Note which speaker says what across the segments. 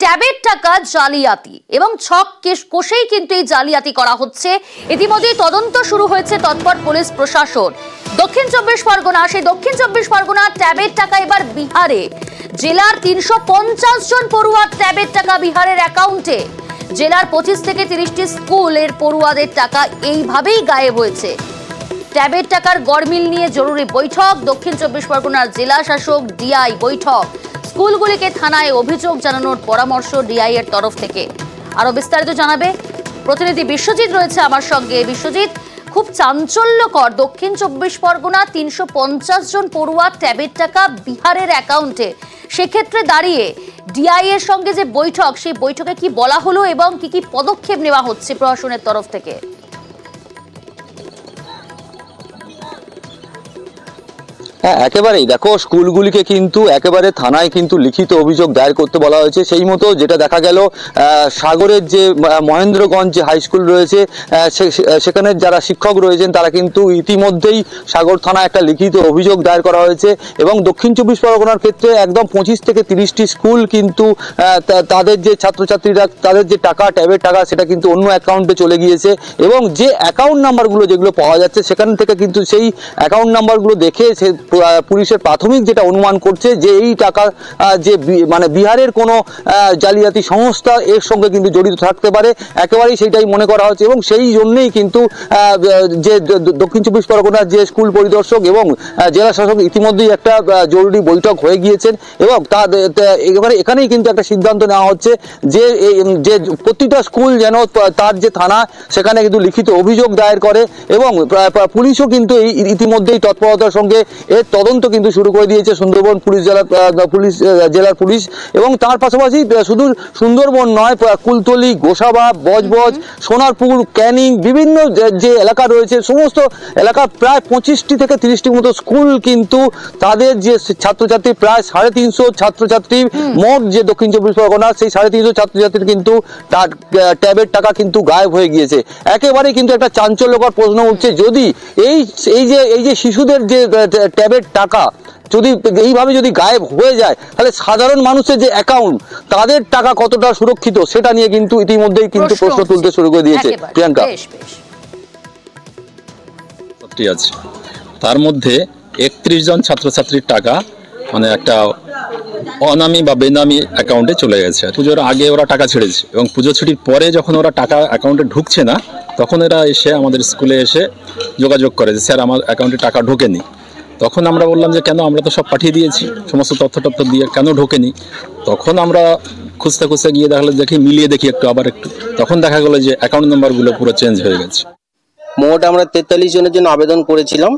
Speaker 1: ট্যাবের টাকা জালিয়াতি এবং ছক কষেই কিন্তু এই জালিয়াতি করা হচ্ছে। ইতিমধ্যে তদন্ত শুরু হয়েছে, তৎপর পুলিশ প্রশাসন। দক্ষিণ চব্বিশ পরগনা, সেই দক্ষিণ চব্বিশ পরগনা ট্যাবের টাকা এবার বিহারে। জেলার 350 জন পড়ুয়ার ট্যাবের টাকা বিহারের অ্যাকাউন্টে। জেলার 25 থেকে 30টি স্কুলের পড়ুয়াদের টাকা এইভাবেই গায়েব হয়েছে। ট্যাবের টাকার গড়মিল নিয়ে জরুরি বৈঠক। দক্ষিণ চব্বিশ পরগনার জেলা শাসক ডিআই বৈঠক। স্কুলগুলিকে থানায় অভিযোগ জানানোর পরামর্শ ডিআই এর তরফ থেকে। আরো বিস্তারিত জানাবে প্রতিনিধি বিশ্বজিৎ রয়েছে আমার সঙ্গে। বিশ্বজিৎ, খুব চাঞ্চল্যকর, দক্ষিণ চব্বিশ পরগনা 350 জন পড়ুয়া ট্যাবের টাকা বিহারের অ্যাকাউন্টে। সেক্ষেত্রে দাঁড়িয়ে ডিআই এর সঙ্গে যে বৈঠক, সেই বৈঠকে কি বলা হলো এবং কি কি পদক্ষেপ নেওয়া হচ্ছে প্রশাসনের তরফ থেকে?
Speaker 2: হ্যাঁ, একেবারেই দেখো, স্কুলগুলিকে কিন্তু একেবারে থানায় কিন্তু লিখিত অভিযোগ দায়ের করতে বলা হয়েছে। সেই মতো যেটা দেখা গেল, সাগরের যে মহেন্দ্রগঞ্জ যে হাই স্কুল রয়েছে, সেখানে যারা শিক্ষক রয়েছেন তারা কিন্তু ইতিমধ্যেই সাগর থানায় একটা লিখিত অভিযোগ দায়ের করা হয়েছে। এবং দক্ষিণ চব্বিশ পরগনার ক্ষেত্রে একদম 25 থেকে 30টি স্কুল কিন্তু তাদের যে ছাত্রছাত্রীরা তাদের যে টাকা, ট্যাবের টাকা, সেটা কিন্তু অন্য অ্যাকাউন্টে চলে গিয়েছে। এবং যে অ্যাকাউন্ট নাম্বারগুলো যেগুলো পাওয়া যাচ্ছে, সেখান থেকে কিন্তু সেই অ্যাকাউন্ট নাম্বারগুলো দেখে পুলিশের প্রাথমিক যেটা অনুমান করছে যে এই টাকা যে মানে বিহারের কোনো জালিয়াতি সংস্থা এর সঙ্গে কিন্তু জড়িত থাকতে পারে, একেবারেই সেইটাই মনে করা হচ্ছে। এবং সেই জন্যই কিন্তু যে দক্ষিণ চব্বিশ পরগনার যে স্কুল পরিদর্শক এবং জেলা শাসক ইতিমধ্যেই একটা জরুরি বৈঠক হয়ে গিয়েছেন। এবং এখানেই কিন্তু একটা সিদ্ধান্ত নেওয়া হচ্ছে যে প্রতিটা স্কুল যেন তার যে থানা, সেখানে কিন্তু লিখিত অভিযোগ দায়ের করে। এবং পুলিশও কিন্তু ইতিমধ্যেই তৎপরতার সঙ্গে এর তদন্ত কিন্তু শুরু করে দিয়েছে সুন্দরবন জেলার পুলিশ। এবং তার পাশাপাশি শুধু সুন্দরবন নয়, কুলতলি, গোসাবা, বজবজ, সোনারপুর, ক্যানিং, বিভিন্ন যে এলাকা রয়েছে, সমস্ত এলাকা প্রায় 25টি থেকে 30টির মতো স্কুল কিন্তু তাদের যে ছাত্রছাত্রী, প্রায় 350 ছাত্রছাত্রী মোট যে দক্ষিণ চব্বিশ পরগনা, সেই 350 ছাত্রছাত্রীর কিন্তু তার ট্যাবের টাকা কিন্তু গায়েব হয়ে গিয়েছে। একেবারে কিন্তু একটা চাঞ্চল্যকর প্রশ্ন উঠছে, যদি এই যে শিশুদের যে ট্যাবের টাকা যদি এইভাবে যদি গায়েব হয়ে যায়, তাহলে সাধারণ মানুষের যে অ্যাকাউন্ট, তাদের টাকা কতটা সুরক্ষিত, সেটা নিয়ে কিন্তু ইতিমধ্যেই কিন্তু প্রশ্ন তুলতে শুরু করে দিয়েছে। প্রিয়াঙ্কা,
Speaker 3: আছে তার মধ্যে 31 জন ছাত্রছাত্রীর টাকা মানে একটা অনামী বা বেনামী অ্যাকাউন্টে চলে গেছে। পুজোর আগে ওরা টাকা ছেড়েছে এবং পুজো ছুটির পরে যখন ওরা টাকা অ্যাকাউন্টে ঢুকছে না, তখন এরা এসে আমাদের স্কুলে এসে যোগাযোগ করে যে স্যার আমার অ্যাকাউন্টে টাকা ঢোকেনি। তখন আমরা বললাম যে কেন, আমরা তো সব পাঠিয়ে দিয়েছি, সমস্ত তথ্য দিয়ে কেন ঢোকেনি। তখন আমরা খুঁজতে গিয়ে মিলিয়ে দেখি আবার একটু, তখন দেখা গেলো যে অ্যাকাউন্ট নাম্বারগুলো পুরো চেঞ্জ হয়ে গেছে।
Speaker 4: মোট আমরা 43 জনের জন্য আবেদন করেছিলাম,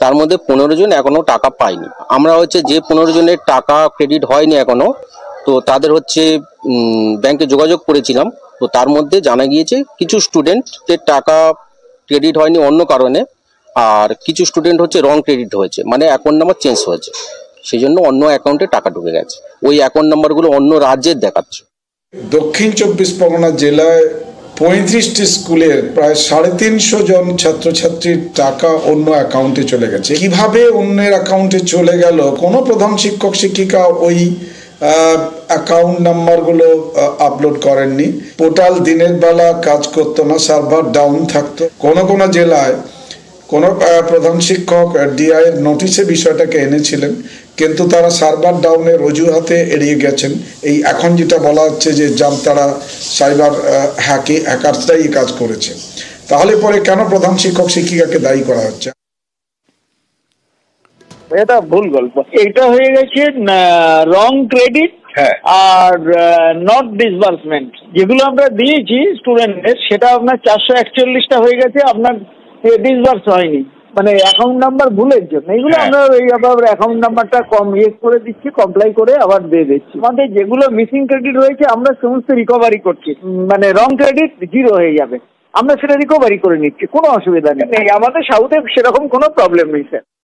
Speaker 4: তার মধ্যে 15 জন এখনো টাকা পায়নি। আমরা যে 15 জনের টাকা ক্রেডিট হয়নি এখনো, তো তাদের ব্যাংকে যোগাযোগ করেছিলাম। তো তার মধ্যে জানা গিয়েছে কিছু স্টুডেন্টদের টাকা ক্রেডিট হয়নি অন্য কারণে, আর কিছু স্টুডেন্ট রং ক্রেডিট হয়েছে, মানে অ্যাকাউন্ট নাম্বার চেঞ্জ হয়েছে, সেই জন্য অন্য অ্যাকাউন্টে টাকা ঢুকে গেছে। ওই অ্যাকাউন্ট নাম্বারগুলো অন্য রাজ্যের দেখাচ্ছে।
Speaker 5: দক্ষিণ চব্বিশ পরগনা জেলায় 35টি স্কুলের প্রায় 350 জন ছাত্রছাত্রীর টাকা অন্য অ্যাকাউন্টে চলে গেছে। কিভাবে অন্যের অ্যাকাউন্টে চলে গেল, কোনো প্রধান শিক্ষক শিক্ষিকা ওই অ্যাকাউন্ট নাম্বারগুলো আপলোড করেননি। পোর্টাল দিনের বেলা কাজ করতো না, সার্ভার ডাউন থাকতো। কোনো জেলায় কোনো প্রধান শিক্ষক ডিআই এর নোটিশে বিষয়টাকে এনেছিলেন, কিন্তু তারা সার্ভার ডাউনের অজুহাতে এড়িয়ে গেছেন। এখন যেটা বলা হচ্ছে যে তারা সাইবার হ্যাকারসরাই কাজ করেছে, তাহলে পরে কেন প্রধান শিক্ষক শিক্ষিকাকে দায়ী করা হচ্ছে?
Speaker 6: এটা ভুল গল্প। এটা হয়ে গেছে রং ক্রেডিট আর নট ডিসবার্সমেন্ট। যেগুলো আমরা দিয়েছি স্টুডেন্টদের, সেটা আপনার 441টা হয়ে গেছে, আপনার ডিসবার্স হয়নি, মানে অ্যাকাউন্ট নাম্বার ভুলের জন্য। এইগুলো আমরা অ্যাকাউন্ট নাম্বারটা করে দিচ্ছি, কমপ্লাই করে আবার দিয়ে দিচ্ছি। আমাদের যেগুলো মিসিং ক্রেডিট রয়েছে আমরা সমস্ত রিকভারি করছি, মানে রং ক্রেডিট 0 হয়ে যাবে, আমরা সেটা রিকভারি করে নিচ্ছি, কোনো অসুবিধা নেই। আমাদের সাউথে সেরকম কোনো প্রবলেম নেই স্যার।